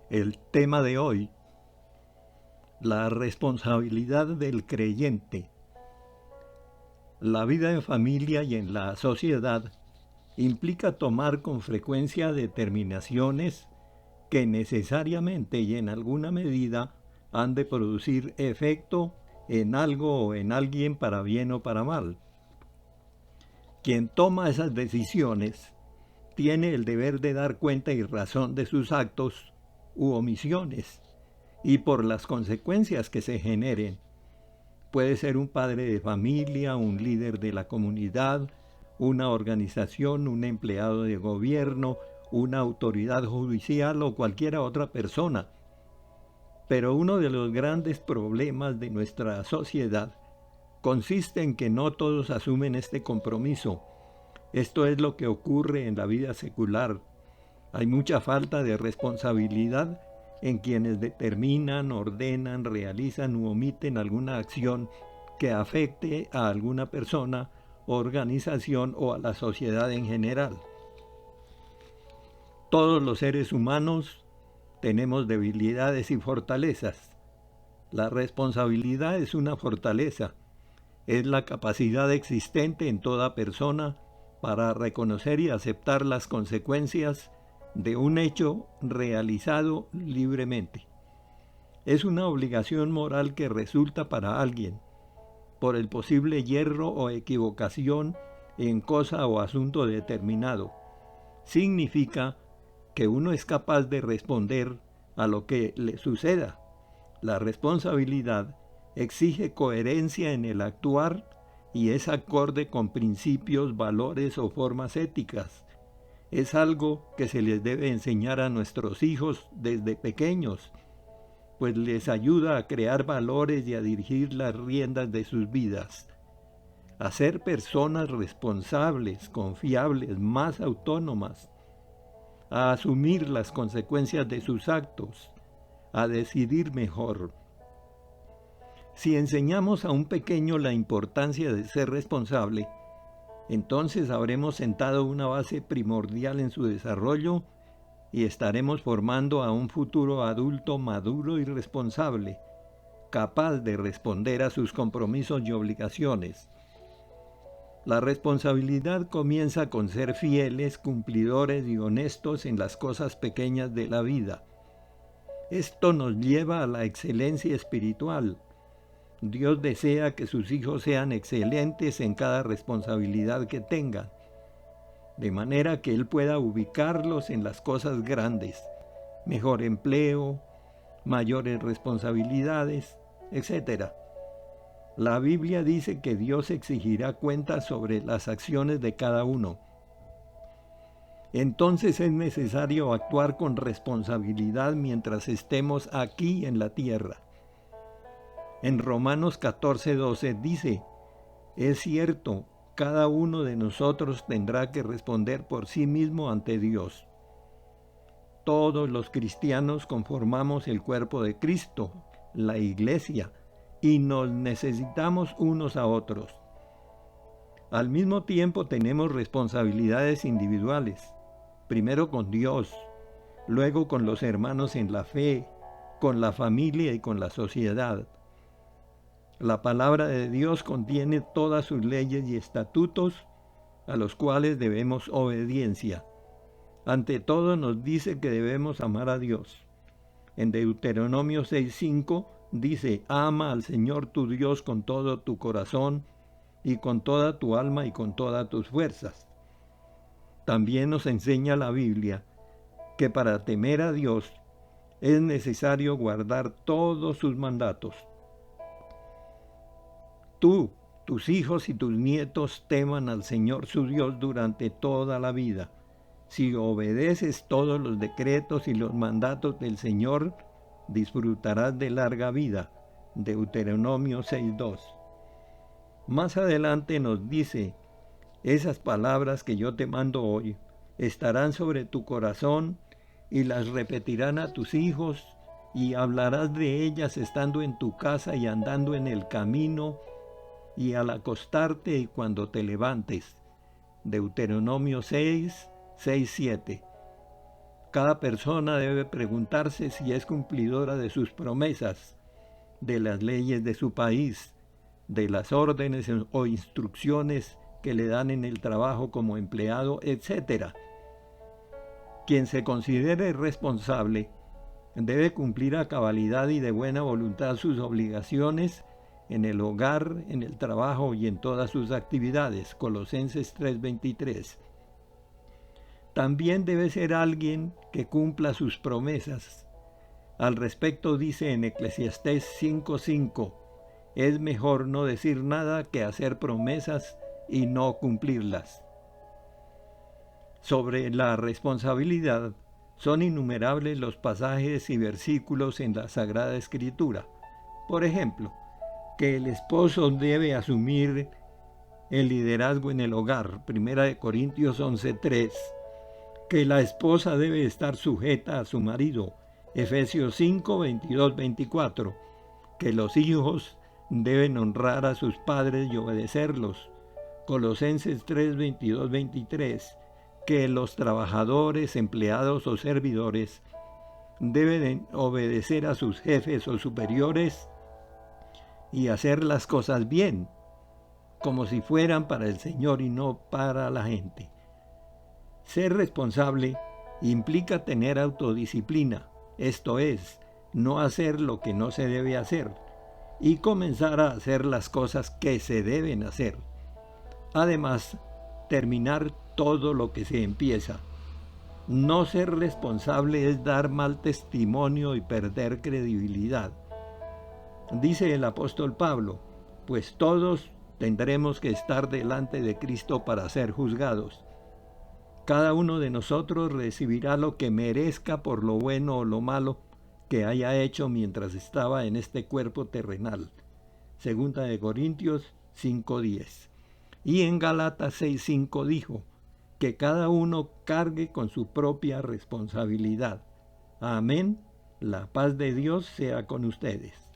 El tema de hoy, la responsabilidad del creyente. La vida en familia y en la sociedad implica tomar con frecuencia determinaciones que necesariamente y en alguna medida han de producir efecto en algo o en alguien para bien o para mal. Quien toma esas decisiones tiene el deber de dar cuenta y razón de sus actos u omisiones y por las consecuencias que se generen. Puede ser un padre de familia, un líder de la comunidad, una organización, un empleado de gobierno, una autoridad judicial o cualquier otra persona. Pero uno de los grandes problemas de nuestra sociedad consiste en que no todos asumen este compromiso. Esto es lo que ocurre en la vida secular. Hay mucha falta de responsabilidad en quienes determinan, ordenan, realizan u omiten alguna acción que afecte a alguna persona, organización o a la sociedad en general. Todos los seres humanos tenemos debilidades y fortalezas. La responsabilidad es una fortaleza. Es la capacidad existente en toda persona para reconocer y aceptar las consecuencias de un hecho realizado libremente. Es una obligación moral que resulta para alguien por el posible yerro o equivocación en cosa o asunto determinado. Significa que uno es capaz de responder a lo que le suceda. La responsabilidad exige coherencia en el actuar y es acorde con principios, valores o formas éticas. Es algo que se les debe enseñar a nuestros hijos desde pequeños, pues les ayuda a crear valores y a dirigir las riendas de sus vidas, a ser personas responsables, confiables, más autónomas, a asumir las consecuencias de sus actos, a decidir mejor. Si enseñamos a un pequeño la importancia de ser responsable, entonces habremos sentado una base primordial en su desarrollo y estaremos formando a un futuro adulto maduro y responsable, capaz de responder a sus compromisos y obligaciones. La responsabilidad comienza con ser fieles, cumplidores y honestos en las cosas pequeñas de la vida. Esto nos lleva a la excelencia espiritual. Dios desea que sus hijos sean excelentes en cada responsabilidad que tengan, de manera que Él pueda ubicarlos en las cosas grandes, mejor empleo, mayores responsabilidades, etc. La Biblia dice que Dios exigirá cuentas sobre las acciones de cada uno. Entonces es necesario actuar con responsabilidad mientras estemos aquí en la tierra. En Romanos 14:12 dice: es cierto, cada uno de nosotros tendrá que responder por sí mismo ante Dios. Todos los cristianos conformamos el cuerpo de Cristo, la Iglesia, y nos necesitamos unos a otros. Al mismo tiempo tenemos responsabilidades individuales, primero con Dios, luego con los hermanos en la fe, con la familia y con la sociedad. La palabra de Dios contiene todas sus leyes y estatutos a los cuales debemos obediencia. Ante todo nos dice que debemos amar a Dios. En Deuteronomio 6:5 dice: ama al Señor tu Dios con todo tu corazón y con toda tu alma y con todas tus fuerzas. También nos enseña la Biblia que para temer a Dios es necesario guardar todos sus mandatos. Tú, tus hijos y tus nietos teman al Señor su Dios durante toda la vida. Si obedeces todos los decretos y los mandatos del Señor, disfrutarás de larga vida. Deuteronomio 6:2. Más adelante nos dice: esas palabras que yo te mando hoy estarán sobre tu corazón y las repetirán a tus hijos y hablarás de ellas estando en tu casa y andando en el camino y al acostarte y cuando te levantes. Deuteronomio 6:7. Cada persona debe preguntarse si es cumplidora de sus promesas, de las leyes de su país, de las órdenes o instrucciones que le dan en el trabajo como empleado, etc. Quien se considere responsable debe cumplir a cabalidad y de buena voluntad sus obligaciones en el hogar, en el trabajo y en todas sus actividades. Colosenses 3:23. También debe ser alguien que cumpla sus promesas. Al respecto dice en Eclesiastés 5:5, es mejor no decir nada que hacer promesas y no cumplirlas. Sobre la responsabilidad, son innumerables los pasajes y versículos en la Sagrada Escritura. Por ejemplo, que el esposo debe asumir el liderazgo en el hogar, 1 Corintios 11:3, que la esposa debe estar sujeta a su marido, Efesios 5:22-24, que los hijos deben honrar a sus padres y obedecerlos, Colosenses 3:22-23, que los trabajadores, empleados o servidores deben obedecer a sus jefes o superiores y hacer las cosas bien, como si fueran para el Señor y no para la gente. Ser responsable implica tener autodisciplina, esto es, no hacer lo que no se debe hacer y comenzar a hacer las cosas que se deben hacer. Además, terminar todo lo que se empieza. No ser responsable es dar mal testimonio y perder credibilidad. Dice el apóstol Pablo, pues todos tendremos que estar delante de Cristo para ser juzgados. Cada uno de nosotros recibirá lo que merezca por lo bueno o lo malo que haya hecho mientras estaba en este cuerpo terrenal. Segunda de Corintios 5:10. Y en Gálatas 6:5 dijo, que cada uno cargue con su propia responsabilidad. Amén. La paz de Dios sea con ustedes.